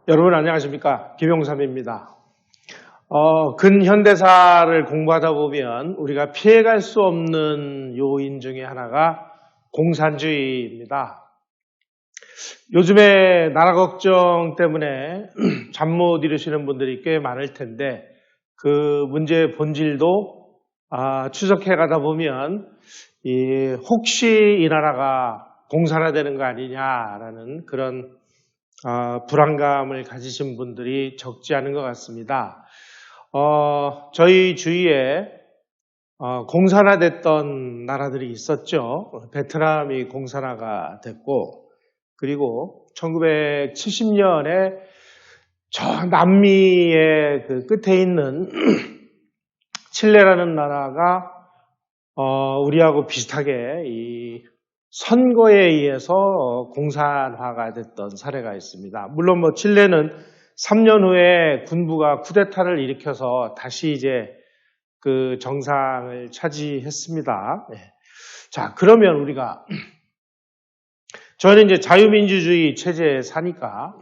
여러분 안녕하십니까? 김용삼입니다. 근현대사를 공부하다 보면 우리가 피해갈 수 없는 요인 중에 하나가 공산주의입니다. 요즘에 나라 걱정 때문에 잠 못 이루시는 분들이 꽤 많을 텐데 그 문제의 본질도 추적해 가다 보면 혹시 이 나라가 공산화되는 거 아니냐라는 그런 불안감을 가지신 분들이 적지 않은 것 같습니다. 저희 주위에 공산화됐던 나라들이 있었죠. 베트남이 공산화가 됐고, 그리고 1970년에 저 남미의 그 끝에 있는 칠레라는 나라가 우리하고 비슷하게 이 선거에 의해서 공산화가 됐던 사례가 있습니다. 물론 칠레는 3년 후에 군부가 쿠데타를 일으켜서 다시 이제 그 정상을 차지했습니다. 자, 그러면 우리가 저는 이제 자유민주주의 체제에 사니까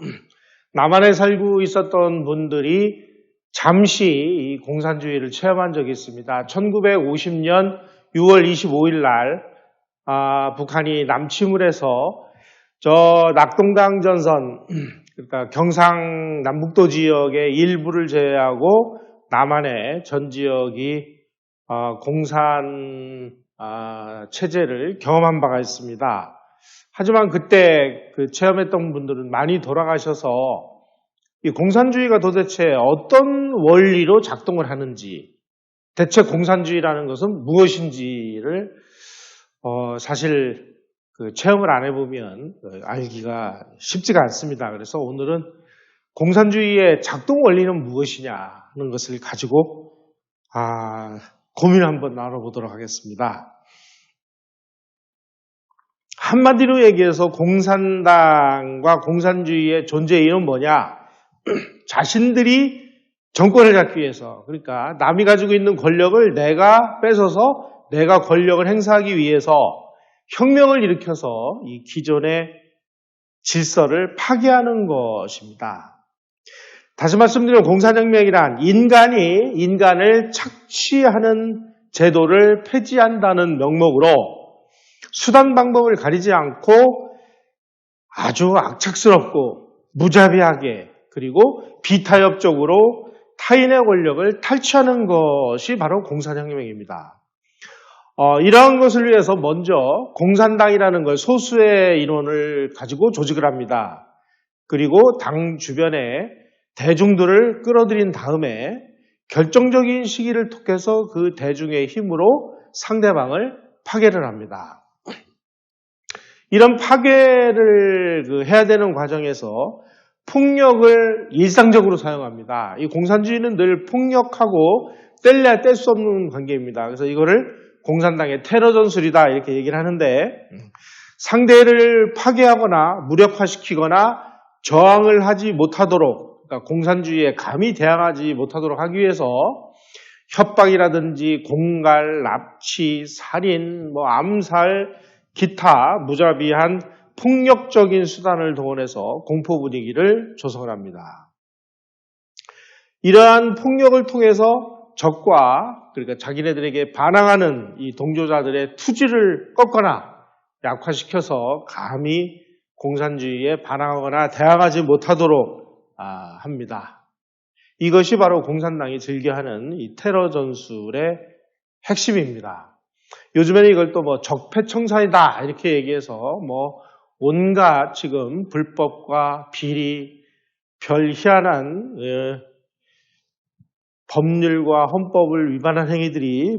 남한에 살고 있었던 분들이 잠시 이 공산주의를 체험한 적이 있습니다. 1950년 6월 25일 날 북한이 남침을 해서 저 낙동강 전선, 그러니까 경상 남북도 지역의 일부를 제외하고 남한의 전 지역이 공산 체제를 경험한 바가 있습니다. 하지만 그때 그 체험했던 분들은 많이 돌아가셔서 이 공산주의가 도대체 어떤 원리로 작동을 하는지, 대체 공산주의라는 것은 무엇인지를 사실 그 체험을 안 해보면 알기가 쉽지가 않습니다. 그래서 오늘은 공산주의의 작동 원리는 무엇이냐는 것을 가지고 고민 한번 나눠보도록 하겠습니다. 한마디로 얘기해서 공산당과 공산주의의 존재 이유는 뭐냐? 자신들이 정권을 잡기 위해서, 그러니까 남이 가지고 있는 권력을 내가 뺏어서 내가 권력을 행사하기 위해서 혁명을 일으켜서 이 기존의 질서를 파괴하는 것입니다. 다시 말씀드리면 공산혁명이란 인간이 인간을 착취하는 제도를 폐지한다는 명목으로 수단 방법을 가리지 않고 아주 악착스럽고 무자비하게 그리고 비타협적으로 타인의 권력을 탈취하는 것이 바로 공산혁명입니다. 이러한 것을 위해서 먼저 공산당이라는 걸 소수의 인원을 가지고 조직을 합니다. 그리고 당 주변에 대중들을 끌어들인 다음에 결정적인 시기를 통해서 그 대중의 힘으로 상대방을 파괴를 합니다. 이런 파괴를 해야 되는 과정에서 폭력을 일상적으로 사용합니다. 이 공산주의는 늘 폭력하고 뗄래야 뗄 수 없는 관계입니다. 그래서 이거를 공산당의 테러 전술이다 이렇게 얘기를 하는데 상대를 파괴하거나 무력화시키거나 저항을 하지 못하도록, 그러니까 공산주의에 감히 대항하지 못하도록 하기 위해서 협박이라든지 공갈, 납치, 살인, 암살, 기타 무자비한 폭력적인 수단을 동원해서 공포 분위기를 조성을 합니다. 이러한 폭력을 통해서 적과, 그러니까 자기네들에게 반항하는 이 동조자들의 투지를 꺾거나 약화시켜서 감히 공산주의에 반항하거나 대항하지 못하도록 합니다. 이것이 바로 공산당이 즐겨하는 이 테러 전술의 핵심입니다. 요즘에는 이걸 또 적폐청산이다 이렇게 얘기해서 온갖 지금 불법과 비리, 별 희한한 법률과 헌법을 위반한 행위들이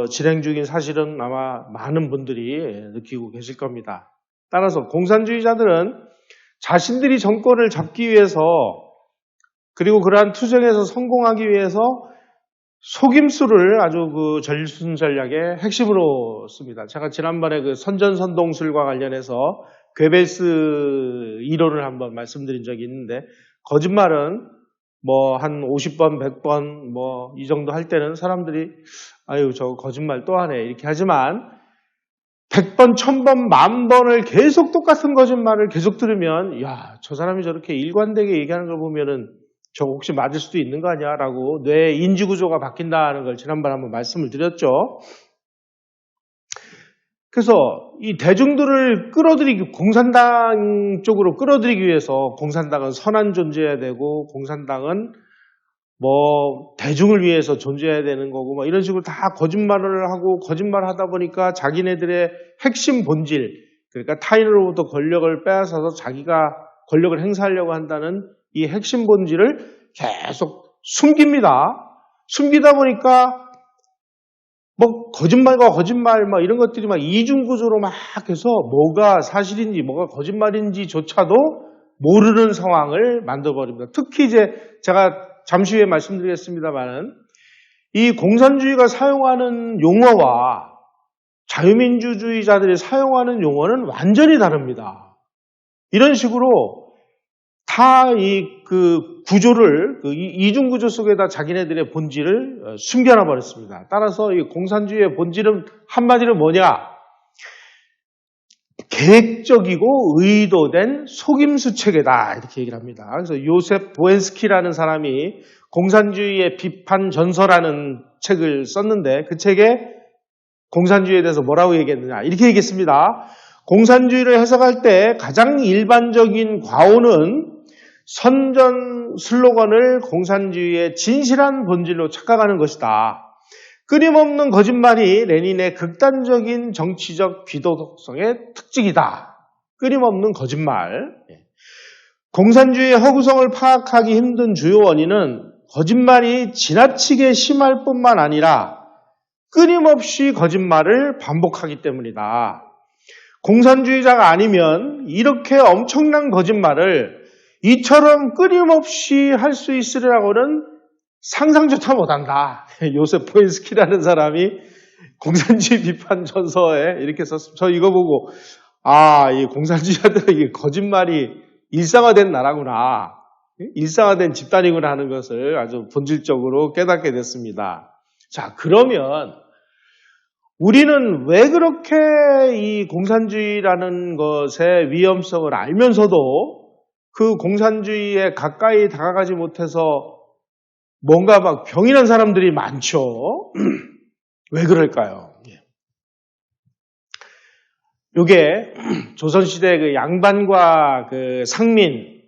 진행 중인 사실은 아마 많은 분들이 느끼고 계실 겁니다. 따라서 공산주의자들은 자신들이 정권을 잡기 위해서 그리고 그러한 투쟁에서 성공하기 위해서 속임수를 아주 그 전순 전략의 핵심으로 씁니다. 제가 지난번에 그 선전선동술과 관련해서 괴벨스 이론을 한번 말씀드린 적이 있는데, 거짓말은 한 50번, 100번 이 정도 할 때는 사람들이 아유 저 거짓말 또 하네 이렇게 하지만 100번, 1000번, 10,000번을 계속 똑같은 거짓말을 계속 들으면 야, 저 사람이 저렇게 일관되게 얘기하는 걸 보면은 저거 혹시 맞을 수도 있는 거 아니야? 라고 뇌 인지구조가 바뀐다는 걸 지난번에 한번 말씀을 드렸죠. 그래서 이 대중들을 끌어들이기, 공산당 쪽으로 끌어들이기 위해서 공산당은 선한 존재해야 되고 공산당은 뭐 대중을 위해서 존재해야 되는 거고 뭐 이런 식으로 다 거짓말을 하고 거짓말을 하다 보니까 자기네들의 핵심 본질, 그러니까 타인으로부터 권력을 빼앗아서 자기가 권력을 행사하려고 한다는 이 핵심 본질을 계속 숨깁니다. 숨기다 보니까 뭐 거짓말과 거짓말 막 이런 것들이 막 이중 구조로 막 해서 뭐가 사실인지 뭐가 거짓말인지조차도 모르는 상황을 만들어 버립니다. 특히 이제 제가 잠시 후에 말씀드리겠습니다만은 이 공산주의가 사용하는 용어와 자유민주주의자들이 사용하는 용어는 완전히 다릅니다. 이런 식으로 다 그 구조를 그 이중 구조 속에다 자기네들의 본질을 숨겨놔 버렸습니다. 따라서 이 공산주의의 본질은 한마디로 뭐냐? 계획적이고 의도된 속임수 체계다 이렇게 얘기를 합니다. 그래서 요셉 보엔스키라는 사람이 공산주의의 비판 전서라는 책을 썼는데 그 책에 공산주의에 대해서 뭐라고 얘기했느냐 이렇게 얘기했습니다. 공산주의를 해석할 때 가장 일반적인 과오는 선전 슬로건을 공산주의의 진실한 본질로 착각하는 것이다. 끊임없는 거짓말이 레닌의 극단적인 정치적 비도덕성의 특징이다. 끊임없는 거짓말. 공산주의의 허구성을 파악하기 힘든 주요 원인은 거짓말이 지나치게 심할 뿐만 아니라 끊임없이 거짓말을 반복하기 때문이다. 공산주의자가 아니면 이렇게 엄청난 거짓말을 이처럼 끊임없이 할 수 있으리라고는 상상조차 못한다. 요셉 포인스키라는 사람이 공산주의 비판 전서에 이렇게 썼습니다. 저 이거 보고 이 공산주의자들은 이게 거짓말이 일상화된 나라구나, 일상화된 집단이구나 하는 것을 아주 본질적으로 깨닫게 됐습니다. 자, 그러면 우리는 왜 그렇게 이 공산주의라는 것의 위험성을 알면서도 그 공산주의에 가까이 다가가지 못해서 뭔가 막 병이 난 사람들이 많죠. 왜 그럴까요? 요게 조선시대 그 양반과 그 상민,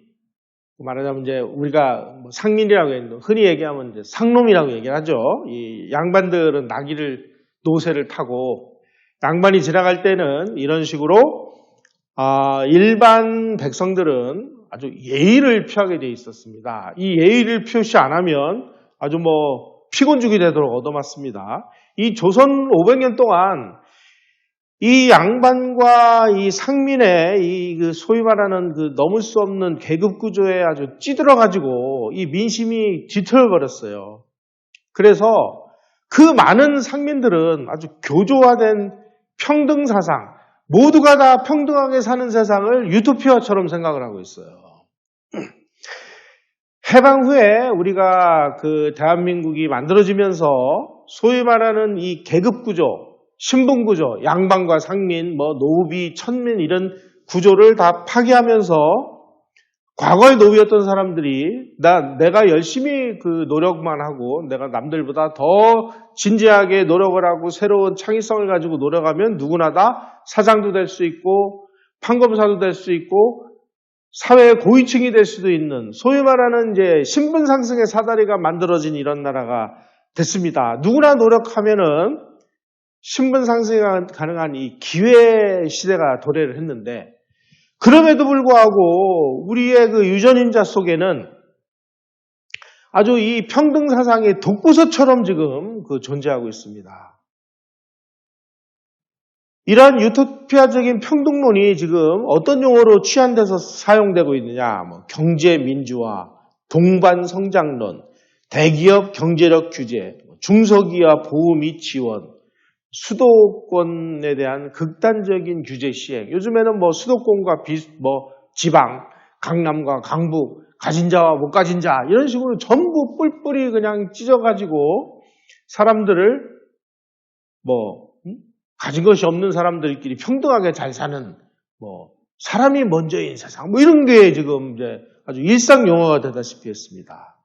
말하자면 이제 우리가 뭐 상민이라고 했는데 흔히 얘기하면 이제 상놈이라고 얘기를 하죠. 이 양반들은 노새를 타고 양반이 지나갈 때는 이런 식으로 일반 백성들은 아주 예의를 표하게 돼 있었습니다. 이 예의를 표시 안 하면 아주 뭐 피곤죽이 되도록 얻어맞습니다. 이 조선 500년 동안 이 양반과 이 상민의 이 그 소위 말하는 그 넘을 수 없는 계급 구조에 아주 찌들어가지고 이 민심이 뒤틀어 버렸어요. 그래서 그 많은 상민들은 아주 교조화된 평등 사상, 모두가 다 평등하게 사는 세상을 유토피아처럼 생각을 하고 있어요. 해방 후에 우리가 그 대한민국이 만들어지면서 소위 말하는 이 계급 구조, 신분 구조, 양반과 상민, 뭐 노비, 천민 이런 구조를 다 파괴하면서 과거의 노비였던 사람들이 내가 열심히 그 노력만 하고 내가 남들보다 더 진지하게 노력을 하고 새로운 창의성을 가지고 노력하면 누구나 다 사장도 될 수 있고 판검사도 될 수 있고 사회의 고위층이 될 수도 있는 소위 말하는 이제 신분 상승의 사다리가 만들어진 이런 나라가 됐습니다. 누구나 노력하면은 신분 상승이 가능한 이 기회 시대가 도래를 했는데 그럼에도 불구하고 우리의 그 유전인자 속에는 아주 이 평등 사상의 독구서처럼 지금 그 존재하고 있습니다. 이러한 유토피아적인 평등론이 지금 어떤 용어로 취한돼서 사용되고 있느냐? 뭐 경제 민주화, 동반 성장론, 대기업 경제력 규제, 중소기업 보호 및 지원, 수도권에 대한 극단적인 규제 시행. 요즘에는 뭐 수도권과 지방, 강남과 강북, 가진 자와 못 가진 자 이런 식으로 전부 뿔뿔이 그냥 찢어가지고 사람들을 가진 것이 없는 사람들끼리 평등하게 잘 사는 사람이 먼저인 세상 이런 게 지금 이제 아주 일상 용어가 되다시피 했습니다.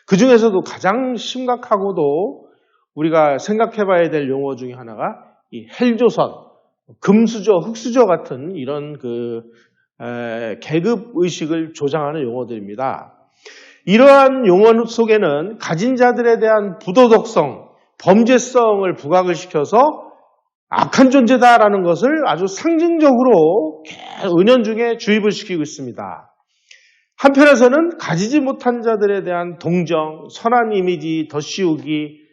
그 중에서도 가장 심각하고도 우리가 생각해봐야 될 용어 중에 하나가 이 헬조선, 금수저, 흙수저 같은 이런 계급 의식을 조장하는 용어들입니다. 이러한 용어 속에는 가진 자들에 대한 부도덕성, 범죄성을 부각을 시켜서 악한 존재다라는 것을 아주 상징적으로 은연중에 주입을 시키고 있습니다. 한편에서는 가지지 못한 자들에 대한 동정, 선한 이미지 더 씌우기,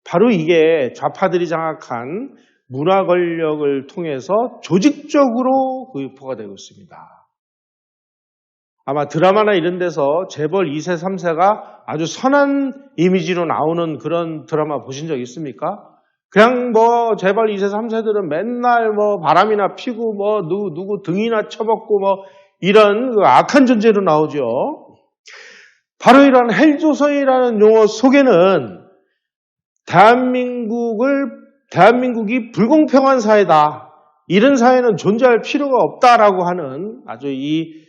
바로 이게 좌파들이 장악한 문화 권력을 통해서 조직적으로 유포가 되고 있습니다. 아마 드라마나 이런 데서 재벌 2세, 3세가 아주 선한 이미지로 나오는 그런 드라마 보신 적 있습니까? 그냥 재벌 2세, 3세들은 맨날 바람이나 피고 누구 등이나 쳐먹고 이런 이런 존재로 나오죠. 바로 이런 헬조선이라는 용어 속에는 대한민국이 불공평한 사회다. 이런 사회는 존재할 필요가 없다라고 하는 아주 이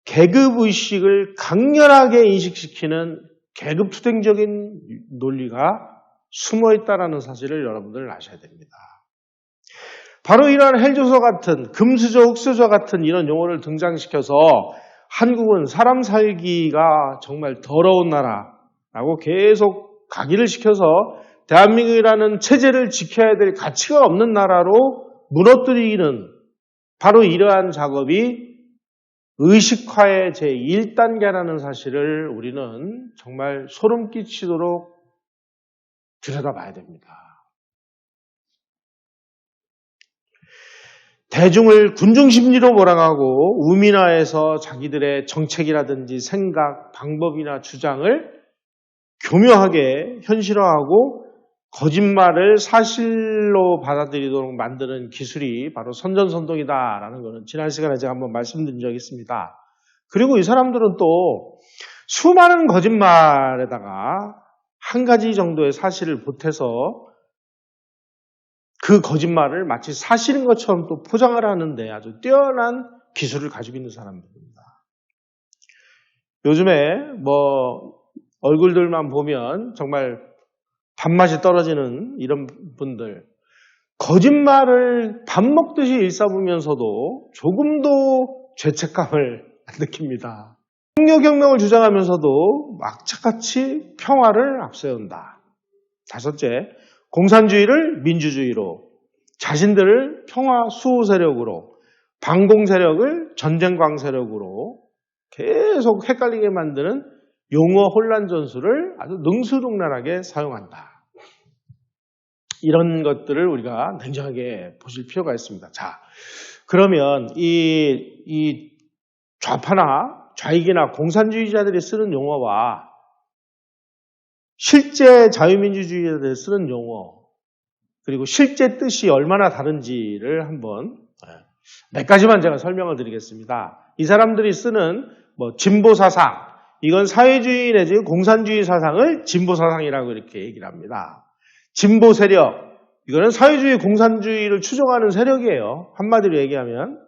계급의식을 강렬하게 인식시키는 계급투쟁적인 논리가 숨어있다는 사실을 여러분들 아셔야 됩니다. 바로 이러한 헬조서 같은 금수저, 흙수저 같은 이런 용어를 등장시켜서 한국은 사람 살기가 정말 더러운 나라라고 계속 각인을 시켜서 대한민국이라는 체제를 지켜야 될 가치가 없는 나라로 무너뜨리는 바로 이러한 작업이 의식화의 제1단계라는 사실을 우리는 정말 소름 끼치도록 들여다봐야 됩니다. 대중을 군중심리로 몰아가고 우민화해서 자기들의 정책이라든지 생각, 방법이나 주장을 교묘하게 현실화하고 거짓말을 사실로 받아들이도록 만드는 기술이 바로 선전선동이다라는 것은 지난 시간에 제가 한번 말씀드린 적이 있습니다. 그리고 이 사람들은 또 수많은 거짓말에다가 한 가지 정도의 사실을 보태서 그 거짓말을 마치 사실인 것처럼 또 포장을 하는데 아주 뛰어난 기술을 가지고 있는 사람들입니다. 요즘에 얼굴들만 보면 정말 밥맛이 떨어지는 이런 분들, 거짓말을 밥 먹듯이 일삼으면서도 조금도 죄책감을 안 느낍니다. 폭력혁명을 주장하면서도 악착같이 평화를 앞세운다. 다섯째, 공산주의를 민주주의로, 자신들을 평화 수호 세력으로, 반공 세력을 전쟁광 세력으로 계속 헷갈리게 만드는 용어 혼란 전술을 아주 능수능란하게 사용한다. 이런 것들을 우리가 냉정하게 보실 필요가 있습니다. 자, 그러면 이 좌파나 좌익이나 공산주의자들이 쓰는 용어와 실제 자유민주주의자들이 쓰는 용어, 그리고 실제 뜻이 얼마나 다른지를 한번 몇 가지만 제가 설명을 드리겠습니다. 이 사람들이 쓰는 진보사상, 이건 사회주의 내지 공산주의 사상을 진보사상이라고 이렇게 얘기를 합니다. 진보 세력, 이거는 사회주의 공산주의를 추종하는 세력이에요. 한마디로 얘기하면.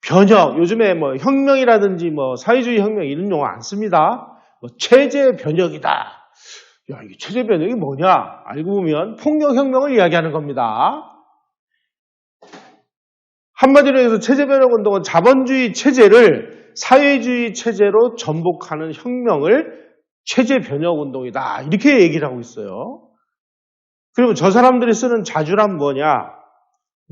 변혁, 요즘에 혁명이라든지 사회주의 혁명 이런 용어 안 씁니다. 체제 변혁이다. 야, 이게 체제 변혁이 뭐냐? 알고 보면 폭력혁명을 이야기하는 겁니다. 한마디로 해서 체제 변혁 운동은 자본주의 체제를 사회주의 체제로 전복하는 혁명을 체제 변혁 운동이다. 이렇게 얘기를 하고 있어요. 그리고 저 사람들이 쓰는 자주란 뭐냐?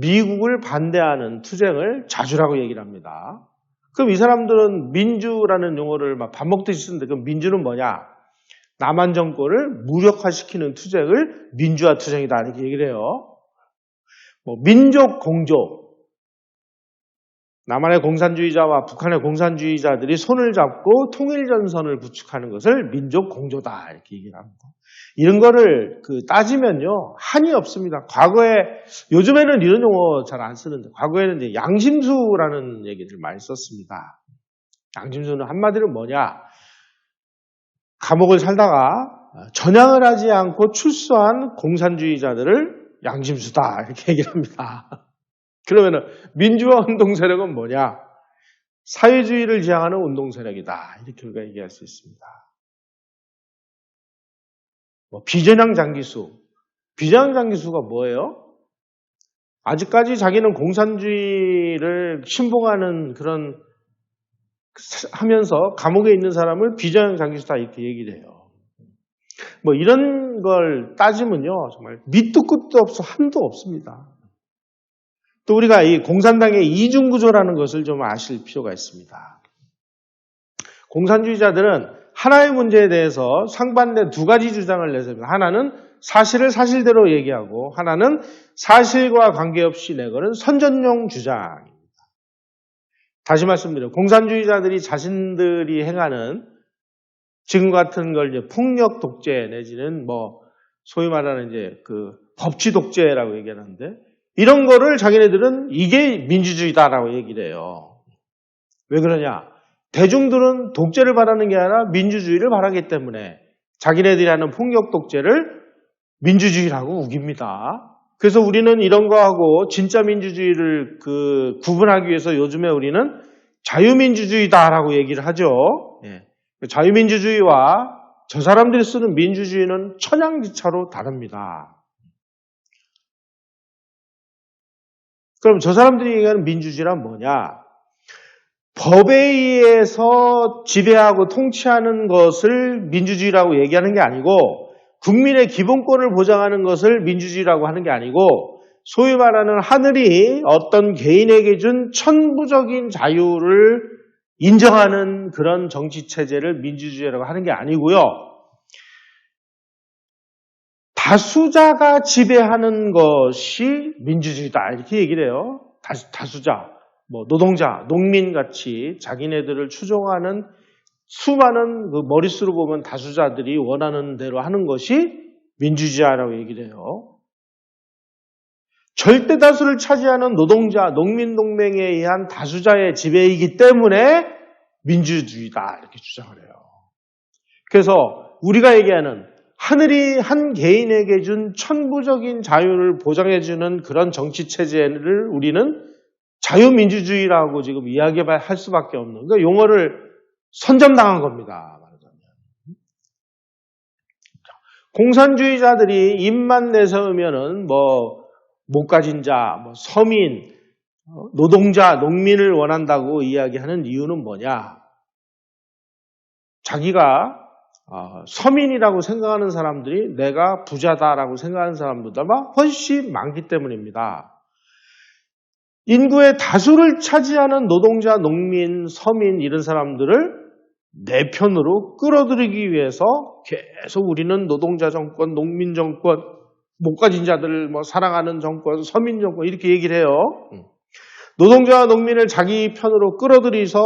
미국을 반대하는 투쟁을 자주라고 얘기를 합니다. 그럼 이 사람들은 민주라는 용어를 막 밥 먹듯이 쓰는데 그럼 민주는 뭐냐? 남한 정권을 무력화시키는 투쟁을 민주화 투쟁이다. 이렇게 얘기를 해요. 민족 공조. 남한의 공산주의자와 북한의 공산주의자들이 손을 잡고 통일전선을 구축하는 것을 민족 공조다. 이렇게 얘기를 합니다. 이런 거를 따지면요. 한이 없습니다. 과거에, 요즘에는 이런 용어 잘 안 쓰는데, 과거에는 이제 양심수라는 얘기를 많이 썼습니다. 양심수는 한마디로 뭐냐? 감옥을 살다가 전향을 하지 않고 출소한 공산주의자들을 양심수다 이렇게 얘기를 합니다. 그러면은 민주화 운동 세력은 뭐냐? 사회주의를 지향하는 운동 세력이다. 이렇게 우리가 얘기할 수 있습니다. 비전향 장기수. 비전향 장기수가 뭐예요? 아직까지 자기는 공산주의를 신봉하는 그런 하면서 감옥에 있는 사람을 비전향 장기수다 이렇게 얘기를 해요. 이런 걸 따지면요, 정말 밑도 끝도 없어 한도 없습니다. 또 우리가 이 공산당의 이중구조라는 것을 좀 아실 필요가 있습니다. 공산주의자들은 하나의 문제에 대해서 상반된 두 가지 주장을 내세웁니다. 하나는 사실을 사실대로 얘기하고 하나는 사실과 관계없이 내거는 선전용 주장입니다. 다시 말씀드려요. 공산주의자들이 자신들이 행하는 지금 같은 걸 이제 폭력 독재 내지는 소위 말하는 이제 그 법치 독재라고 얘기하는데 이런 거를 자기네들은 이게 민주주의다라고 얘기를 해요. 왜 그러냐? 대중들은 독재를 바라는 게 아니라 민주주의를 바라기 때문에 자기네들이 하는 폭력 독재를 민주주의라고 우깁니다. 그래서 우리는 이런 거하고 진짜 민주주의를 구분하기 위해서 요즘에 우리는 자유민주주의다라고 얘기를 하죠. 예. 자유민주주의와 저 사람들이 쓰는 민주주의는 천양지차로 다릅니다. 그럼 저 사람들이 얘기하는 민주주의란 뭐냐? 법에 의해서 지배하고 통치하는 것을 민주주의라고 얘기하는 게 아니고 국민의 기본권을 보장하는 것을 민주주의라고 하는 게 아니고 소위 말하는 하늘이 어떤 개인에게 준 천부적인 자유를 인정하는 그런 정치체제를 민주주의라고 하는 게 아니고요. 다수자가 지배하는 것이 민주주의다 이렇게 얘기를 해요. 다수자, 노동자, 농민같이 자기네들을 추종하는 수많은 머릿수로 보면 다수자들이 원하는 대로 하는 것이 민주주의라고 얘기를 해요. 절대 다수를 차지하는 노동자, 농민동맹에 의한 다수자의 지배이기 때문에 민주주의다 이렇게 주장을 해요. 그래서 우리가 얘기하는 하늘이 한 개인에게 준 천부적인 자유를 보장해주는 그런 정치체제를 우리는 자유민주주의라고 지금 이야기할 수밖에 없는, 그러니까 용어를 선점당한 겁니다. 말하자면. 공산주의자들이 입만 내세우면은 못 가진 자, 서민, 노동자, 농민을 원한다고 이야기하는 이유는 뭐냐? 자기가 서민이라고 생각하는 사람들이 내가 부자다라고 생각하는 사람보다 훨씬 많기 때문입니다. 인구의 다수를 차지하는 노동자, 농민, 서민 이런 사람들을 내 편으로 끌어들이기 위해서 계속 우리는 노동자 정권, 농민 정권, 못 가진 자들을 사랑하는 정권, 서민 정권 이렇게 얘기를 해요. 노동자와 농민을 자기 편으로 끌어들여서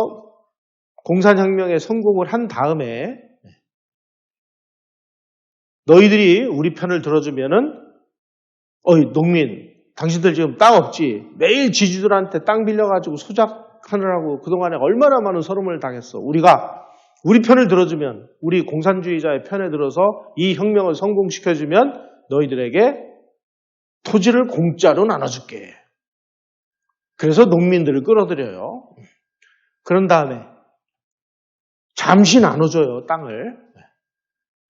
공산혁명에 성공을 한 다음에 너희들이 우리 편을 들어주면은 농민 당신들 지금 땅 없지? 매일 지주들한테 땅 빌려가지고 소작하느라고 그동안에 얼마나 많은 서름을 당했어. 우리가 우리 편을 들어주면, 우리 공산주의자의 편에 들어서 이 혁명을 성공시켜주면 너희들에게 토지를 공짜로 나눠줄게. 그래서 농민들을 끌어들여요. 그런 다음에 잠시 나눠줘요, 땅을.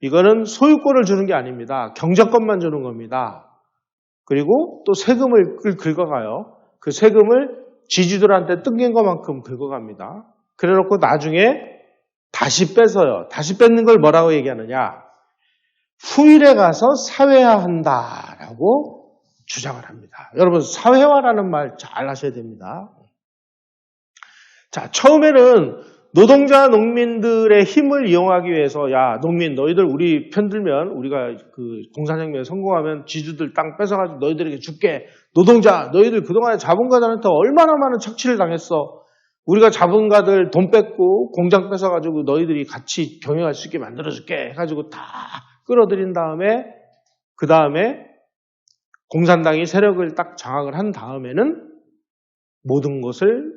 이거는 소유권을 주는 게 아닙니다. 경작권만 주는 겁니다. 그리고 또 세금을 긁어가요. 그 세금을 지주들한테 뜯긴 것만큼 긁어갑니다. 그래놓고 나중에 다시 뺏어요. 다시 뺏는 걸 뭐라고 얘기하느냐? 후일에 가서 사회화한다라고 주장을 합니다. 여러분, 사회화라는 말 잘 아셔야 됩니다. 자, 처음에는 노동자, 농민들의 힘을 이용하기 위해서 야, 농민 너희들 우리 편들면 우리가 공산혁명에 성공하면 지주들 땅 뺏어가지고 너희들에게 줄게. 노동자, 너희들 그동안에 자본가들한테 얼마나 많은 착취를 당했어. 우리가 자본가들 돈 뺏고 공장 뺏어가지고 너희들이 같이 경영할 수 있게 만들어줄게 해가지고 다 끌어들인 다음에 그 다음에 공산당이 세력을 딱 장악을 한 다음에는 모든 것을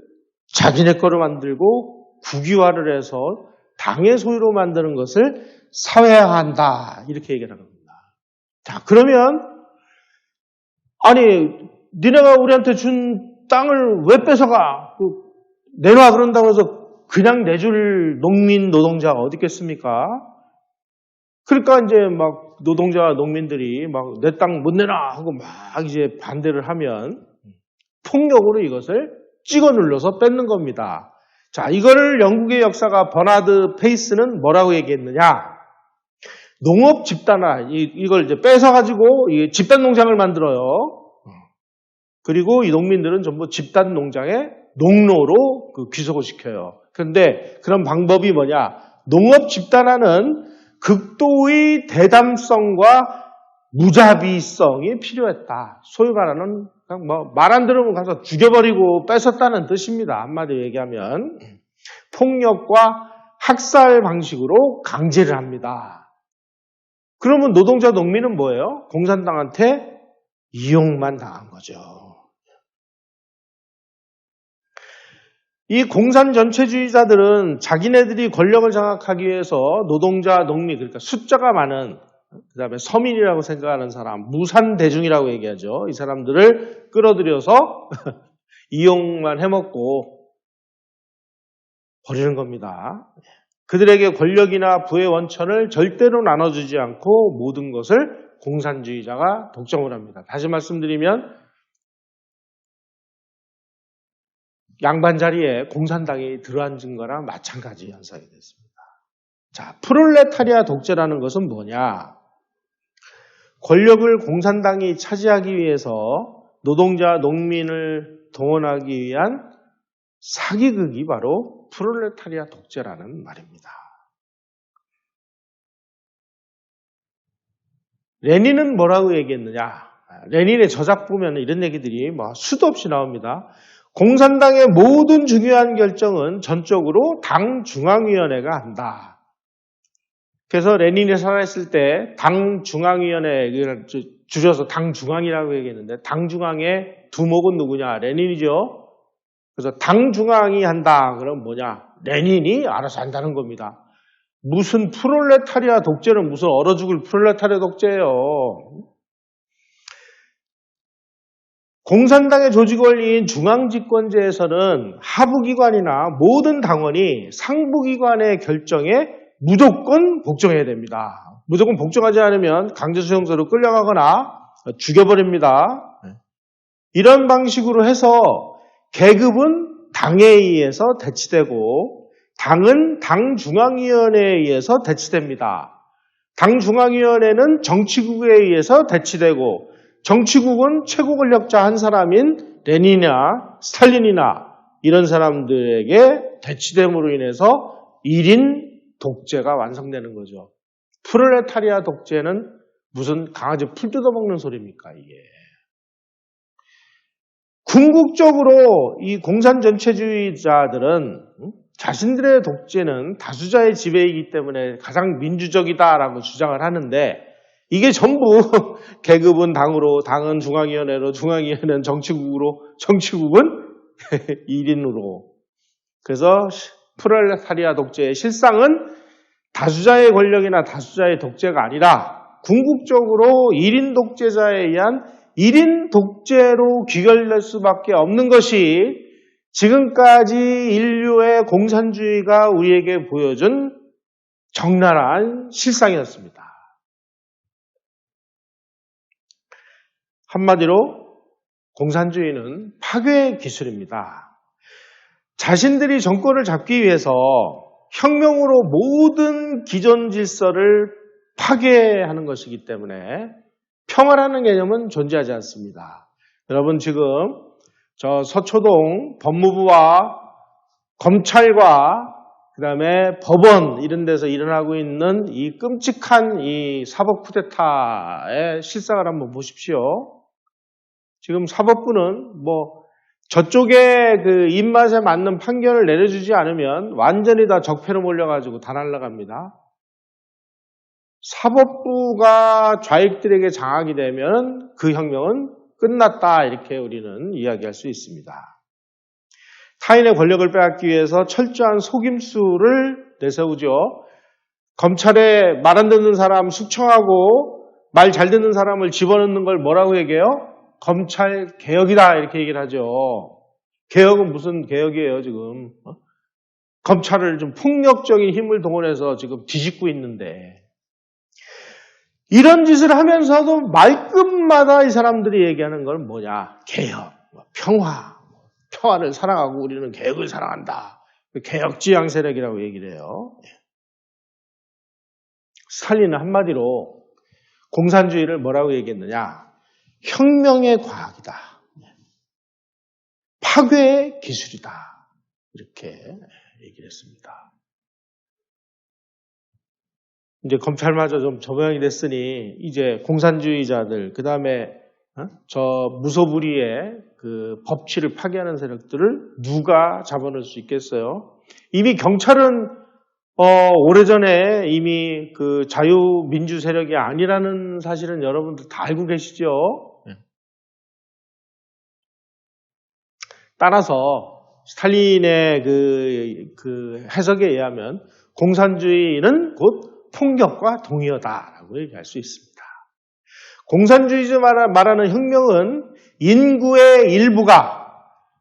자기네 거로 만들고 국유화를 해서 당의 소유로 만드는 것을 사회화한다 이렇게 얘기를 합니다. 자, 그러면 아니, 니네가 우리한테 준 땅을 왜 뺏어가? 내놔 그런다고 해서 그냥 내줄 농민, 노동자가 어디 있겠습니까? 그러니까 이제 막 노동자, 농민들이 막 내 땅 못 내놔 하고 막 이제 반대를 하면 폭력으로 이것을 찍어 눌러서 뺏는 겁니다. 자, 이거를 영국의 역사가 버나드 페이스는 뭐라고 얘기했느냐? 농업 집단화, 이걸 이제 뺏어가지고 집단 농장을 만들어요. 그리고 이 농민들은 전부 집단 농장의 농노로 귀속을 시켜요. 그런데 그런 방법이 뭐냐? 농업 집단화는 극도의 대담성과 무자비성이 필요했다. 소위 말하는 그냥 뭐 말 안 들으면 가서 죽여버리고 뺏었다는 뜻입니다. 한마디로 얘기하면 폭력과 학살 방식으로 강제를 합니다. 그러면 노동자 농민은 뭐예요? 공산당한테 이용만 당한 거죠. 이 공산 전체주의자들은 자기네들이 권력을 장악하기 위해서 노동자, 농민, 그러니까 숫자가 많은, 그 다음에 서민이라고 생각하는 사람, 무산대중이라고 얘기하죠. 이 사람들을 끌어들여서 이용만 해먹고 버리는 겁니다. 그들에게 권력이나 부의 원천을 절대로 나눠주지 않고 모든 것을 공산주의자가 독점을 합니다. 다시 말씀드리면 양반 자리에 공산당이 들어앉은 거랑 마찬가지 현상이 됐습니다. 자, 프롤레타리아 독재라는 것은 뭐냐? 권력을 공산당이 차지하기 위해서 노동자, 농민을 동원하기 위한 사기극이 바로 프롤레타리아 독재라는 말입니다. 레닌은 뭐라고 얘기했느냐? 레닌의 저작 보면 이런 얘기들이 수도 없이 나옵니다. 공산당의 모든 중요한 결정은 전적으로 당 중앙위원회가 한다. 그래서 레닌이 살아있을 때 당 중앙위원회, 줄여서 당 중앙이라고 얘기했는데 당 중앙의 두목은 누구냐? 레닌이죠. 그래서 당 중앙이 한다. 그럼 뭐냐? 레닌이 알아서 한다는 겁니다. 무슨 프롤레타리아 독재는 무슨 얼어 죽을 프롤레타리아 독재예요. 공산당의 조직 원리인 중앙집권제에서는 하부기관이나 모든 당원이 상부기관의 결정에 무조건 복종해야 됩니다. 무조건 복종하지 않으면 강제수용소로 끌려가거나 죽여버립니다. 이런 방식으로 해서 계급은 당에 의해서 대치되고 당은 당중앙위원회에 의해서 대치됩니다. 당중앙위원회는 정치국에 의해서 대치되고 정치국은 최고 권력자 한 사람인 레닌이나 스탈린이나 이런 사람들에게 대치됨으로 인해서 1인 독재가 완성되는 거죠. 프롤레타리아 독재는 무슨 강아지 풀 뜯어먹는 소리입니까, 이게. 궁극적으로 이 공산 전체주의자들은 자신들의 독재는 다수자의 지배이기 때문에 가장 민주적이다라고 주장을 하는데 이게 전부 계급은 당으로, 당은 중앙위원회로, 중앙위원회는 정치국으로, 정치국은 1인으로. 그래서 프롤레타리아 독재의 실상은 다수자의 권력이나 다수자의 독재가 아니라 궁극적으로 1인 독재자에 의한 1인 독재로 귀결될 수밖에 없는 것이 지금까지 인류의 공산주의가 우리에게 보여준 적나라한 실상이었습니다. 한마디로 공산주의는 파괴 기술입니다. 자신들이 정권을 잡기 위해서 혁명으로 모든 기존 질서를 파괴하는 것이기 때문에 평화라는 개념은 존재하지 않습니다. 여러분 지금 저 서초동 법무부와 검찰과 그다음에 법원 이런 데서 일어나고 있는 이 끔찍한 이 사법 쿠데타의 실상을 한번 보십시오. 지금 사법부는 저쪽에 그 입맛에 맞는 판결을 내려주지 않으면 완전히 다 적폐로 몰려가지고 다 날아갑니다. 사법부가 좌익들에게 장악이 되면 그 혁명은 끝났다 이렇게 우리는 이야기할 수 있습니다. 타인의 권력을 빼앗기 위해서 철저한 속임수를 내세우죠. 검찰에 말 안 듣는 사람 숙청하고 말 잘 듣는 사람을 집어넣는 걸 뭐라고 얘기해요? 검찰 개혁이다 이렇게 얘기를 하죠. 개혁은 무슨 개혁이에요 지금? 검찰을 좀 폭력적인 힘을 동원해서 지금 뒤집고 있는데 이런 짓을 하면서도 말끝마다 이 사람들이 얘기하는 건 뭐냐? 개혁, 평화를 사랑하고 우리는 개혁을 사랑한다. 개혁지향 세력이라고 얘기를 해요. 스탈린은 한마디로 공산주의를 뭐라고 얘기했느냐? 혁명의 과학이다. 파괴의 기술이다. 이렇게 얘기를 했습니다. 이제 검찰마저 좀 저명이 됐으니 이제 공산주의자들 그 다음에 저 무소불위의 그 법치를 파괴하는 세력들을 누가 잡아낼 수 있겠어요? 이미 경찰은 오래전에 이미 그 자유민주 세력이 아니라는 사실은 여러분들 다 알고 계시죠? 따라서 스탈린의 그 해석에 의하면 공산주의는 곧 폭력과 동의어다라고 얘기할 수 있습니다. 공산주의자 말하는 혁명은 인구의 일부가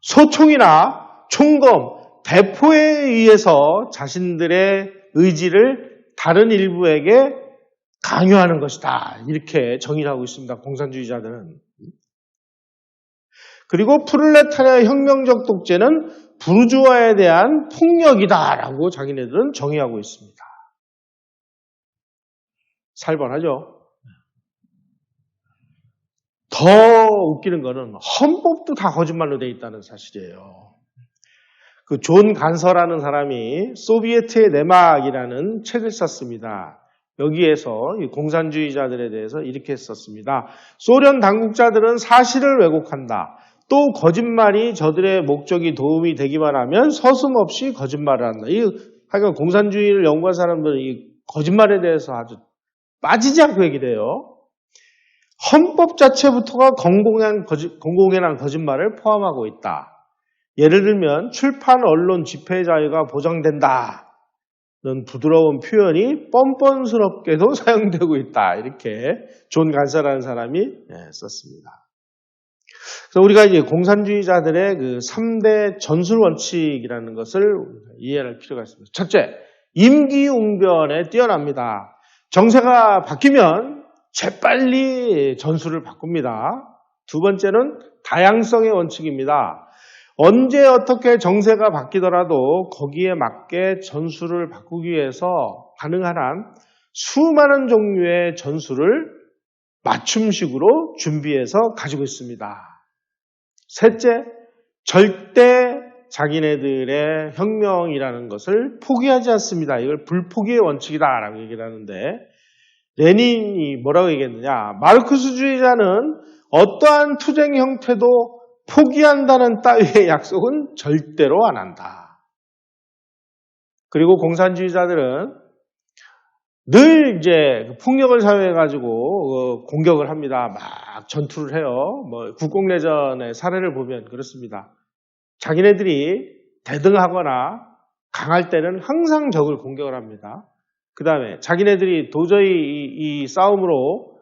소총이나 총검, 대포에 의해서 자신들의 의지를 다른 일부에게 강요하는 것이다. 이렇게 정의를 하고 있습니다. 공산주의자들은. 그리고 프롤레타리아 혁명적 독재는 부르주아에 대한 폭력이다라고 자기네들은 정의하고 있습니다. 살벌하죠. 더 웃기는 거는 헌법도 다 거짓말로 돼 있다는 사실이에요. 그 존 간서라는 사람이 소비에트의 내막이라는 책을 썼습니다. 여기에서 이 공산주의자들에 대해서 이렇게 썼습니다. 소련 당국자들은 사실을 왜곡한다. 또 거짓말이 저들의 목적이 도움이 되기만 하면 서슴없이 거짓말을 한다. 하여간 공산주의를 연구한 사람들은 이 거짓말에 대해서 아주 빠지지 않고 얘기를 해요. 헌법 자체부터가 공공연한 거짓말을 포함하고 있다. 예를 들면 출판, 언론, 집회 자유가 보장된다는 부드러운 표현이 뻔뻔스럽게도 사용되고 있다. 이렇게 존 간서라는 사람이 썼습니다. 그래서 우리가 이제 공산주의자들의 그 3대 전술 원칙이라는 것을 이해할 필요가 있습니다. 첫째, 임기응변에 뛰어납니다. 정세가 바뀌면 재빨리 전술을 바꿉니다. 두 번째는 다양성의 원칙입니다. 언제 어떻게 정세가 바뀌더라도 거기에 맞게 전술을 바꾸기 위해서 가능한 한 수많은 종류의 전술을 맞춤식으로 준비해서 가지고 있습니다. 셋째, 절대 자기네들의 혁명이라는 것을 포기하지 않습니다. 이걸 불포기의 원칙이다라고 얘기를 하는데 레닌이 뭐라고 얘기했느냐? 마르크스주의자는 어떠한 투쟁 형태도 포기한다는 따위의 약속은 절대로 안 한다. 그리고 공산주의자들은 늘 이제 폭력을 사용해가지고 공격을 합니다. 막 전투를 해요. 뭐 국공내전의 사례를 보면 그렇습니다. 자기네들이 대등하거나 강할 때는 항상 적을 공격을 합니다. 그 다음에 자기네들이 도저히 이 싸움으로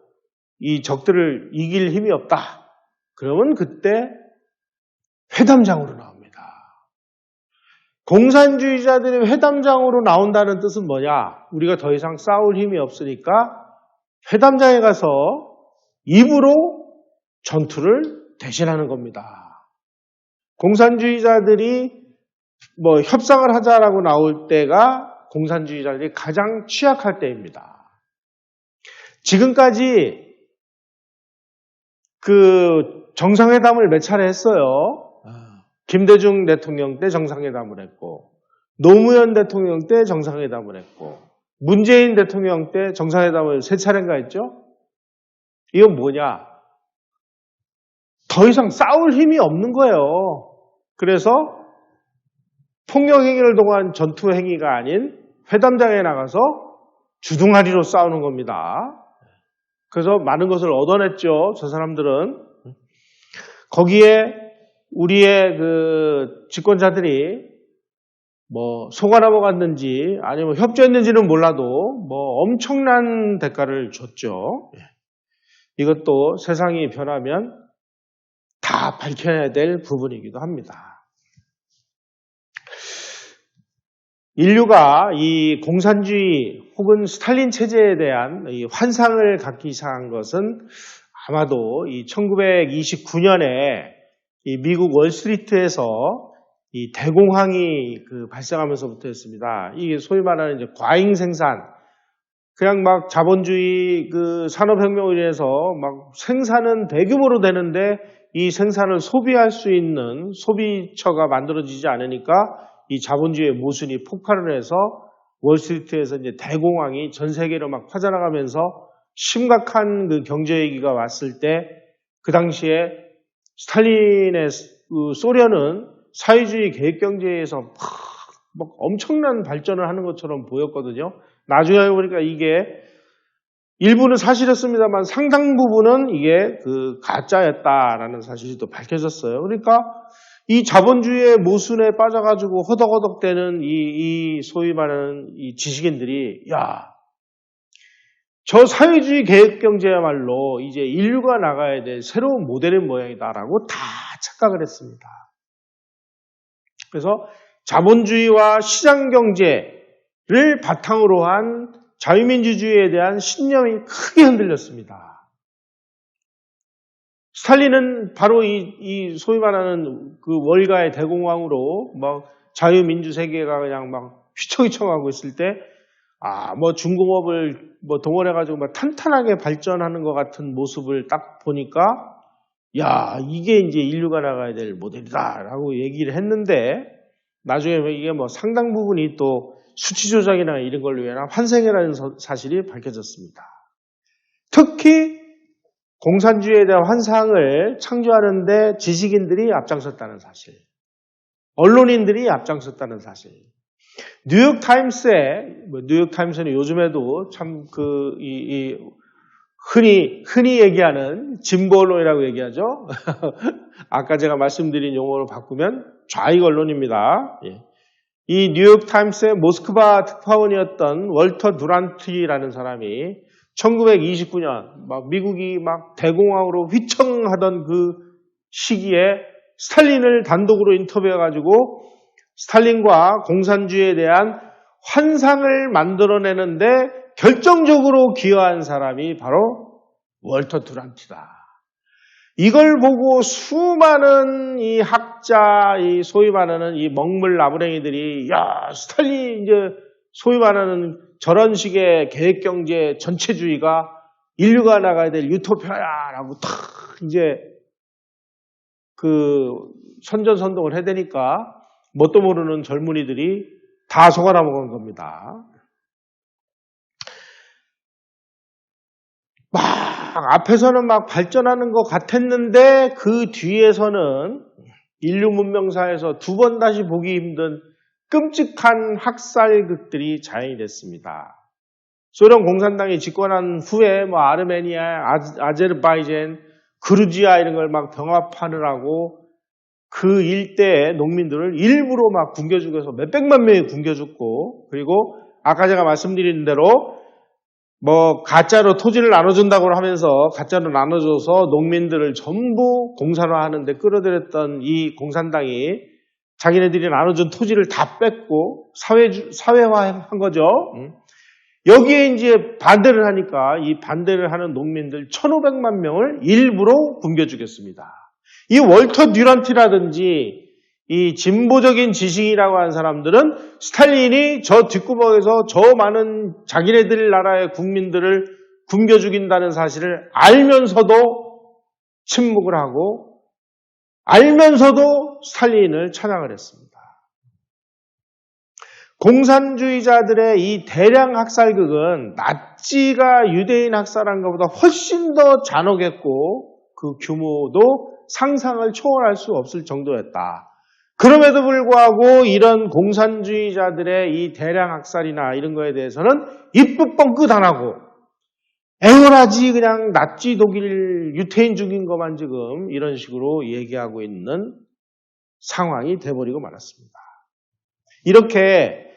이 적들을 이길 힘이 없다. 그러면 그때 회담장으로 나옵니다. 공산주의자들이 회담장으로 나온다는 뜻은 뭐냐? 우리가 더 이상 싸울 힘이 없으니까 회담장에 가서 입으로 전투를 대신하는 겁니다. 공산주의자들이 뭐 협상을 하자라고 나올 때가 공산주의자들이 가장 취약할 때입니다. 지금까지 그 정상회담을 몇 차례 했어요. 김대중 대통령 때 정상회담을 했고, 노무현 대통령 때 정상회담을 했고, 문재인 대통령 때 정상회담을 3차례인가 했죠? 이건 뭐냐? 더 이상 싸울 힘이 없는 거예요. 그래서 폭력행위를 동한 전투행위가 아닌 회담장에 나가서 주둥아리로 싸우는 겁니다. 그래서 많은 것을 얻어냈죠. 저 사람들은. 거기에 우리의 그 집권자들이 뭐 속아 넘어갔는지 아니면 협조했는지는 몰라도 뭐 엄청난 대가를 줬죠. 이것도 세상이 변하면 밝혀내야 될 부분이기도 합니다. 인류가 이 공산주의 혹은 스탈린 체제에 대한 이 환상을 갖기 시작한 것은 아마도 이 1929년에 이 미국 월스트리트에서 이 대공황이 발생하면서부터였습니다. 이게 소위 말하는 이제 과잉 생산, 그냥 막 자본주의 산업혁명으로 인해서 막 생산은 대규모로 되는데 이 생산을 소비할 수 있는 소비처가 만들어지지 않으니까 이 자본주의의 모순이 폭발을 해서 월스트리트에서 이제 대공황이 전 세계로 막 퍼져나가면서 심각한 경제 위기가 왔을 때 그 당시에 스탈린의 소련은 사회주의 계획경제에서 막 엄청난 발전을 하는 것처럼 보였거든요. 나중에 알고 보니까 이게 일부는 사실이었습니다만 상당 부분은 이게 가짜였다라는 사실이 또 밝혀졌어요. 그러니까 이 자본주의의 모순에 빠져가지고 허덕허덕대는 이 소위 말하는 이 지식인들이 저 사회주의 계획경제야말로 이제 인류가 나가야 될 새로운 모델의 모양이다라고 다 착각을 했습니다. 그래서 자본주의와 시장경제를 바탕으로 한 자유민주주의에 대한 신념이 크게 흔들렸습니다. 스탈린은 바로 이 소위 말하는 월가의 대공황으로 막 자유민주 세계가 그냥 막 휘청휘청하고 있을 때 중공업을 동원해가지고 막 탄탄하게 발전하는 것 같은 모습을 딱 보니까 이게 이제 인류가 나가야 될 모델이다라고 얘기를 했는데 나중에 이게 상당 부분이 또 수치 조작이나 이런 걸로 인한 환생이라는 사실이 밝혀졌습니다. 특히 공산주의에 대한 환상을 창조하는데 지식인들이 앞장섰다는 사실, 언론인들이 앞장섰다는 사실. 뉴욕타임스는 요즘에도 참 흔히 얘기하는 진보 언론이라고 얘기하죠. 아까 제가 말씀드린 용어로 바꾸면 좌익 언론입니다. 이 뉴욕타임스의 모스크바 특파원이었던 월터 두란티라는 사람이 1929년 미국이 막 대공황으로 휘청하던 그 시기에 스탈린을 단독으로 인터뷰해가지고 스탈린과 공산주의에 대한 환상을 만들어내는데 결정적으로 기여한 사람이 바로 월터 두란티다. 이걸 보고 수많은 이 학자, 이 소위 말하는 이 먹물 나부랭이들이 스탈린 이제 소위 말하는 저런 식의 계획경제 전체주의가 인류가 나가야 될 유토피아야라고 탁 이제 선전선동을 해대니까 뭣도 모르는 젊은이들이 다 속아나 먹은 겁니다. 앞에서는 막 발전하는 것 같았는데 그 뒤에서는 인류 문명사에서 두 번 다시 보기 힘든 끔찍한 학살극들이 자행이 됐습니다. 소련 공산당이 집권한 후에 아르메니아, 아제르바이잔, 그루지아 이런 걸 막 병합하느라고 그 일대의 농민들을 일부러 막 굶겨 죽여서 몇백만 명이 굶겨 죽고, 그리고 아까 제가 말씀드린 대로 가짜로 토지를 나눠준다고 하면서 가짜로 나눠줘서 농민들을 전부 공산화하는데 끌어들였던 이 공산당이 자기네들이 나눠준 토지를 다 뺏고 사회화한 거죠. 여기에 이제 반대를 하니까 이 반대를 하는 농민들 1,500만 명을 일부러 굶겨 죽였습니다. 이 월터 듀란티라든지 이 진보적인 지식이라고 하는 사람들은 스탈린이 저 뒷구멍에서 저 많은 자기네들 나라의 국민들을 굶겨 죽인다는 사실을 알면서도 침묵을 하고 알면서도 스탈린을 찬양을 했습니다. 공산주의자들의 이 대량 학살극은 나치가 유대인 학살한 것보다 훨씬 더 잔혹했고 그 규모도 상상을 초월할 수 없을 정도였다. 그럼에도 불구하고 이런 공산주의자들의 이 대량 학살이나 이런 거에 대해서는 입도 뻥끗 안 하고 애월하지 그냥 나치 독일 유태인 죽인 것만 지금 이런 식으로 얘기하고 있는 상황이 돼버리고 말았습니다. 이렇게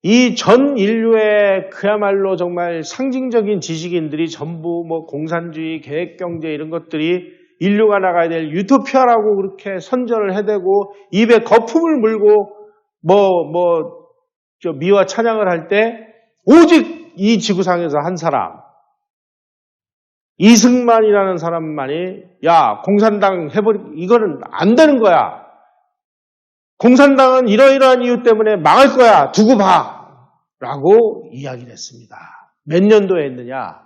이 전 인류의 그야말로 정말 상징적인 지식인들이 전부 공산주의, 계획경제 이런 것들이 인류가 나가야 될 유토피아라고 그렇게 선전을 해대고 입에 거품을 물고 미화 찬양을 할 때 오직 이 지구상에서 한 사람, 이승만이라는 사람만이 야, 공산당 이거는 안 되는 거야. 공산당은 이러이러한 이유 때문에 망할 거야. 두고 봐. 라고 이야기를 했습니다. 몇 년도에 했느냐?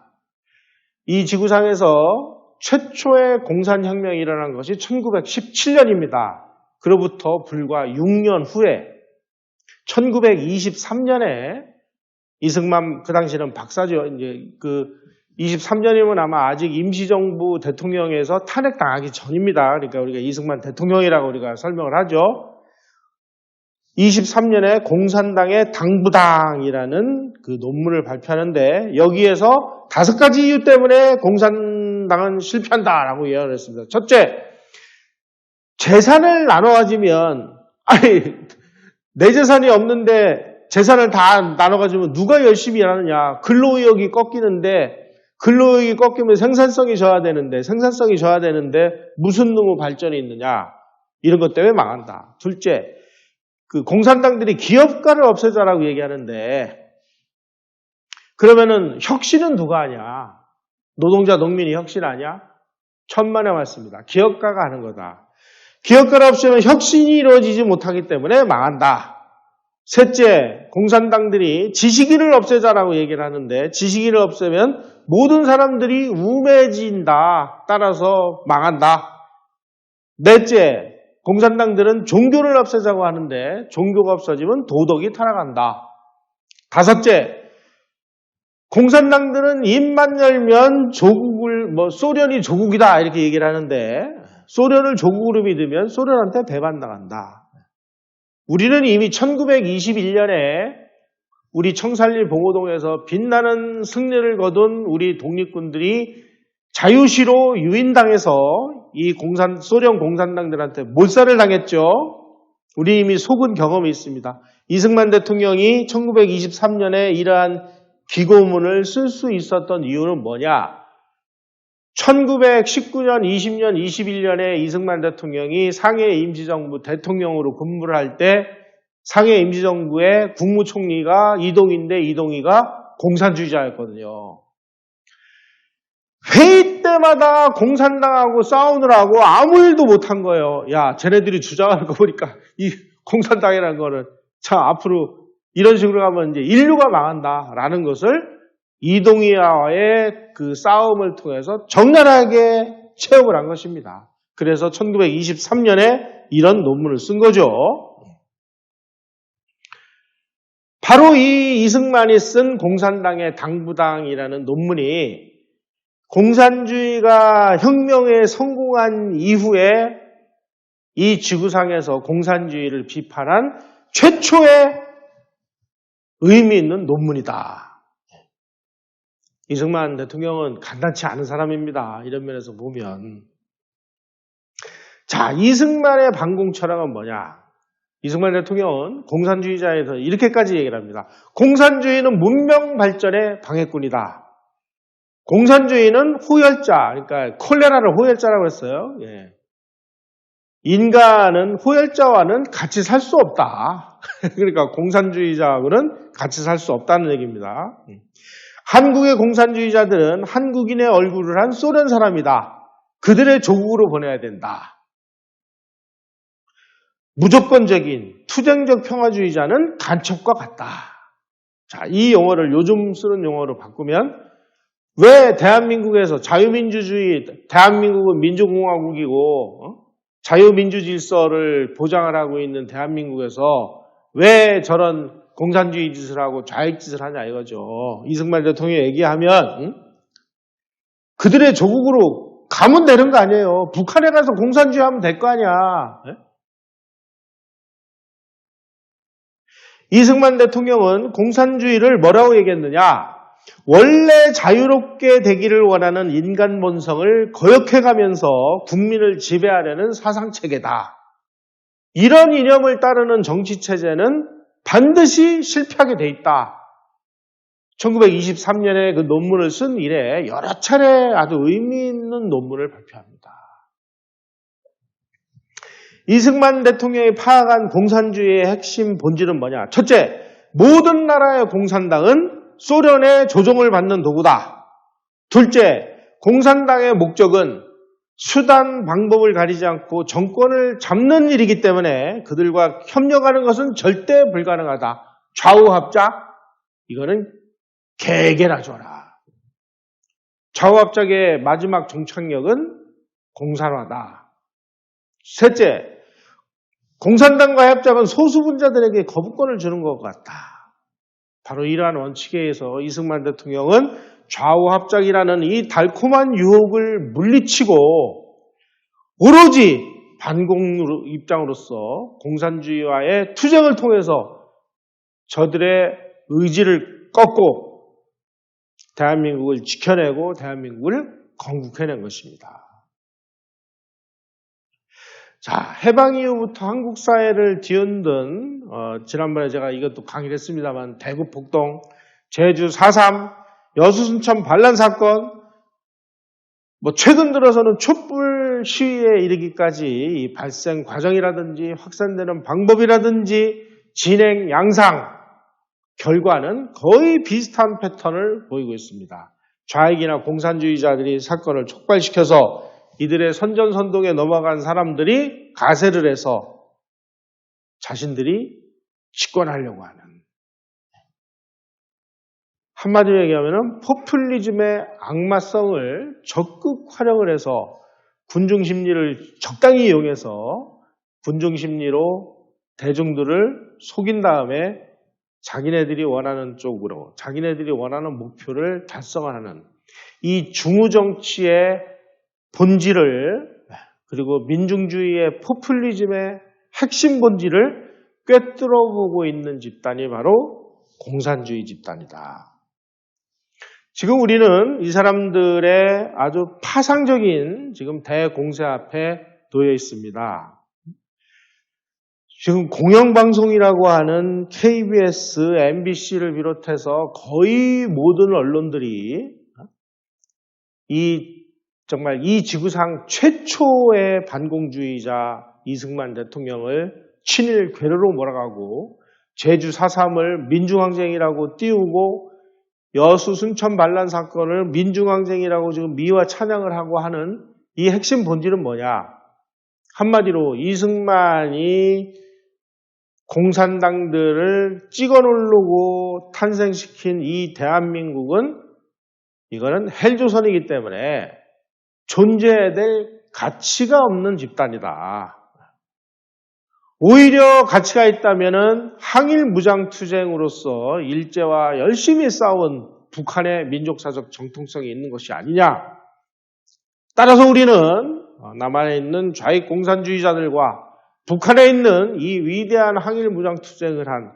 이 지구상에서 최초의 공산혁명이 일어난 것이 1917년입니다. 그로부터 불과 6년 후에 1923년에 이승만, 그 당시는 박사죠. 이제 23년이면 아마 아직 임시정부 대통령에서 탄핵당하기 전입니다. 그러니까 우리가 이승만 대통령이라고 우리가 설명을 하죠. 23년에 공산당의 당부당이라는 그 논문을 발표하는데 여기에서 5가지 이유 때문에 공산당은 실패한다라고 예언을 했습니다. 첫째, 재산을 나눠 가지면 내 재산이 없는데 재산을 다 나눠 가지면 누가 열심히 일하느냐. 근로의욕이 꺾이는데 근로의욕이 꺾이면 생산성이 져야 되는데 무슨 놈의 발전이 있느냐. 이런 것 때문에 망한다. 둘째, 그 공산당들이 기업가를 없애자라고 얘기하는데 그러면은 혁신은 누가 하냐? 노동자, 농민이 혁신하냐? 천만에 맞습니다. 기업가가 하는 거다. 기업가를 없애면 혁신이 이루어지지 못하기 때문에 망한다. 셋째, 공산당들이 지식인을 없애자라고 얘기를 하는데 지식인을 없애면 모든 사람들이 우매진다. 따라서 망한다. 넷째, 공산당들은 종교를 없애자고 하는데 종교가 없어지면 도덕이 타락한다. 다섯째, 공산당들은 입만 열면 소련이 조국이다 이렇게 얘기를 하는데 소련을 조국으로 믿으면 소련한테 배반당한다. 우리는 이미 1921년에 우리 청산리 봉오동에서 빛나는 승리를 거둔 우리 독립군들이 자유시로 유인당해서 이 소련 공산당들한테 몰살을 당했죠. 우리 이미 속은 경험이 있습니다. 이승만 대통령이 1923년에 이러한 기고문을 쓸 수 있었던 이유는 뭐냐? 1919년, 20년, 21년에 이승만 대통령이 상해 임시정부 대통령으로 근무를 할 때 상해 임시정부의 국무총리가 이동인데 이동희가 공산주의자였거든요. 회의 때마다 공산당하고 싸우느라고 아무 일도 못한 거예요. 야, 쟤네들이 주장하는 거 보니까 이 공산당이라는 거는 자, 앞으로 이런 식으로 가면 이제 인류가 망한다라는 것을 이동희와의 그 싸움을 통해서 적나라하게 체험을 한 것입니다. 그래서 1923년에 이런 논문을 쓴 거죠. 바로 이 이승만이 쓴 공산당의 당부당이라는 논문이 공산주의가 혁명에 성공한 이후에 이 지구상에서 공산주의를 비판한 최초의 의미 있는 논문이다. 이승만 대통령은 간단치 않은 사람입니다. 이런 면에서 보면. 자, 이승만의 반공 철학은 뭐냐? 이승만 대통령은 공산주의자에서 이렇게까지 얘기를 합니다. 공산주의는 문명 발전의 방해꾼이다. 공산주의는 호열자, 그러니까 콜레라를 호열자라고 했어요. 예. 인간은 호열자와는 같이 살 수 없다. 그러니까 공산주의자하고는 같이 살 수 없다는 얘기입니다. 한국의 공산주의자들은 한국인의 얼굴을 한 소련 사람이다. 그들의 조국으로 보내야 된다. 무조건적인 투쟁적 평화주의자는 간첩과 같다. 자, 이 용어를 요즘 쓰는 용어로 바꾸면 왜 대한민국에서 자유민주주의, 대한민국은 민주공화국이고 자유민주 질서를 보장을 하고 있는 대한민국에서 왜 저런 공산주의 짓을 하고 좌익 짓을 하냐 이거죠. 이승만 대통령이 얘기하면 그들의 조국으로 가면 되는 거 아니에요. 북한에 가서 공산주의 하면 될 거 아니야. 이승만 대통령은 공산주의를 뭐라고 얘기했느냐? 원래 자유롭게 되기를 원하는 인간 본성을 거역해가면서 국민을 지배하려는 사상체계다. 이런 이념을 따르는 정치체제는 반드시 실패하게 돼 있다. 1923년에 그 논문을 쓴 이래 여러 차례 아주 의미 있는 논문을 발표합니다. 이승만 대통령이 파악한 공산주의의 핵심 본질은 뭐냐? 첫째, 모든 나라의 공산당은 소련의 조종을 받는 도구다. 둘째, 공산당의 목적은 수단, 방법을 가리지 않고 정권을 잡는 일이기 때문에 그들과 협력하는 것은 절대 불가능하다. 좌우합작? 이거는 개개나 줘라. 좌우합작의 마지막 종착역은 공산화다. 셋째, 공산당과 협작은 소수분자들에게 거부권을 주는 것 같다. 바로 이러한 원칙에 의해서 이승만 대통령은 좌우합작이라는 이 달콤한 유혹을 물리치고 오로지 반공 입장으로서 공산주의와의 투쟁을 통해서 저들의 의지를 꺾고 대한민국을 지켜내고 대한민국을 건국해낸 것입니다. 자, 해방 이후부터 한국 사회를 뒤흔든 지난번에 제가 이것도 강의를 했습니다만 대구 폭동, 제주 4.3, 여수 순천 반란 사건, 최근 들어서는 촛불 시위에 이르기까지 이 발생 과정이라든지 확산되는 방법이라든지 진행 양상, 결과는 거의 비슷한 패턴을 보이고 있습니다. 좌익이나 공산주의자들이 사건을 촉발시켜서 이들의 선전선동에 넘어간 사람들이 가세를 해서 자신들이 집권하려고 하는, 한마디로 얘기하면 포퓰리즘의 악마성을 적극 활용을 해서 군중심리를 적당히 이용해서 군중심리로 대중들을 속인 다음에 자기네들이 원하는 쪽으로, 자기네들이 원하는 목표를 달성하는 이 중우정치의 본질을, 그리고 민중주의의 포퓰리즘의 핵심 본질을 꿰뚫어보고 있는 집단이 바로 공산주의 집단이다. 지금 우리는 이 사람들의 아주 파상적인 지금 대공세 앞에 놓여 있습니다. 지금 공영방송이라고 하는 KBS, MBC를 비롯해서 거의 모든 언론들이 정말 이 지구상 최초의 반공주의자 이승만 대통령을 친일 괴뢰로 몰아가고 제주 4.3을 민중항쟁이라고 띄우고 여수 순천 반란 사건을 민중항쟁이라고 지금 미화 찬양을 하고 하는 이 핵심 본질은 뭐냐? 한마디로 이승만이 공산당들을 찍어 누르고 탄생시킨 이 대한민국은 이거는 헬조선이기 때문에 존재해야 될 가치가 없는 집단이다. 오히려 가치가 있다면은 항일 무장투쟁으로서 일제와 열심히 싸운 북한의 민족사적 정통성이 있는 것이 아니냐. 따라서 우리는 남한에 있는 좌익 공산주의자들과 북한에 있는 이 위대한 항일 무장투쟁을 한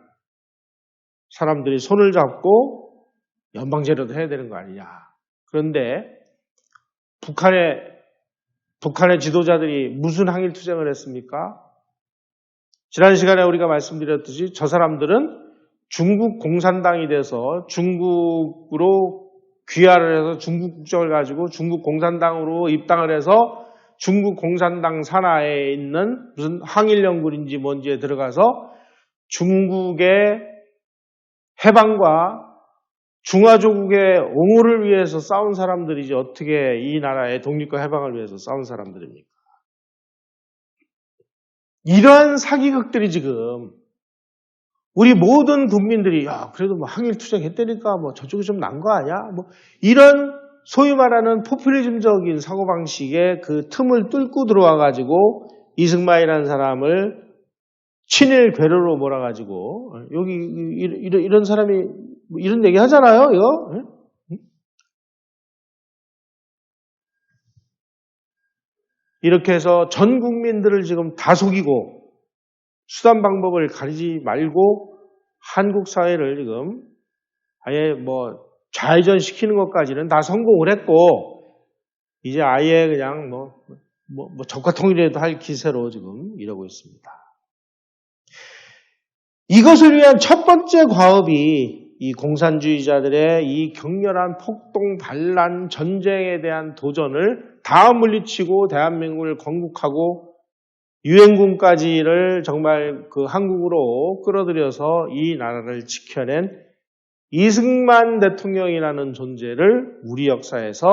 사람들이 손을 잡고 연방제로도 해야 되는 거 아니냐. 그런데 북한의 지도자들이 무슨 항일투쟁을 했습니까? 지난 시간에 우리가 말씀드렸듯이 저 사람들은 중국 공산당이 돼서 중국으로 귀화를 해서 중국 국적을 가지고 중국 공산당으로 입당을 해서 중국 공산당 산하에 있는 무슨 항일연군인지 뭔지에 들어가서 중국의 해방과 중화조국의 옹호를 위해서 싸운 사람들이지 어떻게 이 나라의 독립과 해방을 위해서 싸운 사람들입니까? 이러한 사기극들이 지금 우리 모든 국민들이 그래도 항일투쟁 했다니까 저쪽이 좀 난 거 아니야? 이런 소위 말하는 포퓰리즘적인 사고방식의 그 틈을 뚫고 들어와가지고 이승만이라는 사람을 친일 괴뢰로 몰아가지고 여기 이런 사람이 이런 얘기 하잖아요, 이거? 이렇게 해서 전 국민들을 지금 다 속이고 수단 방법을 가리지 말고 한국 사회를 지금 아예 좌회전시키는 것까지는 다 성공을 했고 이제 아예 그냥 적화통일이라도 할 기세로 지금 이러고 있습니다. 이것을 위한 첫 번째 과업이 이 공산주의자들의 이 격렬한 폭동, 반란, 전쟁에 대한 도전을 다 물리치고 대한민국을 건국하고 유엔군까지를 정말 그 한국으로 끌어들여서 이 나라를 지켜낸 이승만 대통령이라는 존재를 우리 역사에서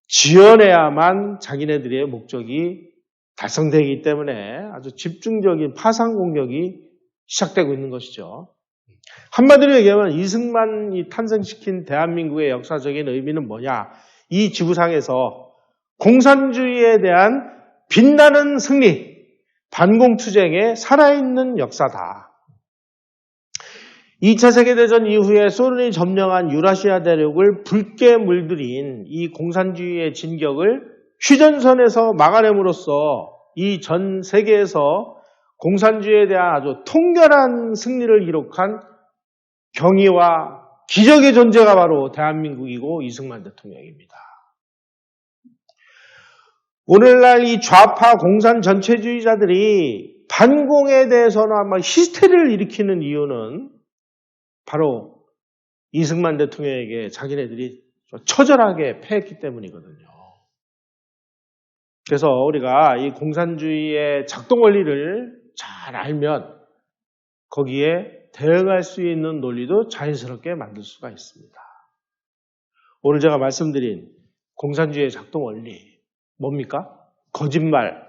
지어내야만 자기네들의 목적이 달성되기 때문에 아주 집중적인 파상 공격이 시작되고 있는 것이죠. 한마디로 얘기하면 이승만이 탄생시킨 대한민국의 역사적인 의미는 뭐냐? 이 지구상에서 공산주의에 대한 빛나는 승리, 반공투쟁의 살아있는 역사다. 2차 세계대전 이후에 소련이 점령한 유라시아 대륙을 붉게 물들인 이 공산주의의 진격을 휴전선에서 막아냄으로써 이 전 세계에서 공산주의에 대한 아주 통렬한 승리를 기록한 경이와 기적의 존재가 바로 대한민국이고 이승만 대통령입니다. 오늘날 이 좌파 공산 전체주의자들이 반공에 대해서는 아마 히스테리를 일으키는 이유는 바로 이승만 대통령에게 자기네들이 처절하게 패했기 때문이거든요. 그래서 우리가 이 공산주의의 작동 원리를 잘 알면 거기에 대응할 수 있는 논리도 자연스럽게 만들 수가 있습니다. 오늘 제가 말씀드린 공산주의의 작동 원리 뭡니까? 거짓말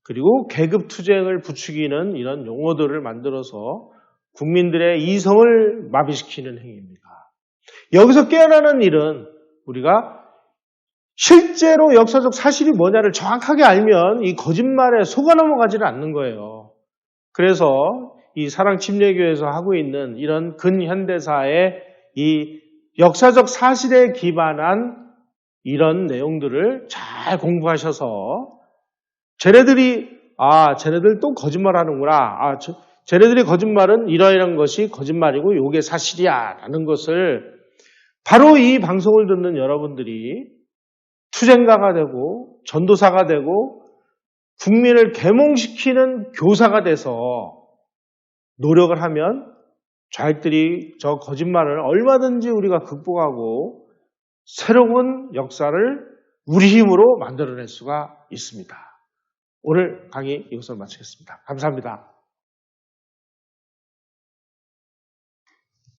그리고 계급투쟁을 부추기는 이런 용어들을 만들어서 국민들의 이성을 마비시키는 행위입니다. 여기서 깨어나는 일은 우리가 실제로 역사적 사실이 뭐냐를 정확하게 알면 이 거짓말에 속아 넘어가지는 않는 거예요. 그래서 이 사랑침례교회에서 하고 있는 이런 근현대사의 이 역사적 사실에 기반한 이런 내용들을 잘 공부하셔서 쟤네들 또 거짓말하는구나. 쟤네들의 거짓말은 이러이러한 것이 거짓말이고 이게 사실이야 라는 것을 바로 이 방송을 듣는 여러분들이 투쟁가가 되고 전도사가 되고 국민을 계몽시키는 교사가 돼서 노력을 하면 자기들이 저 거짓말을 얼마든지 우리가 극복하고 새로운 역사를 우리 힘으로 만들어낼 수가 있습니다. 오늘 강의 이것으로 마치겠습니다. 감사합니다.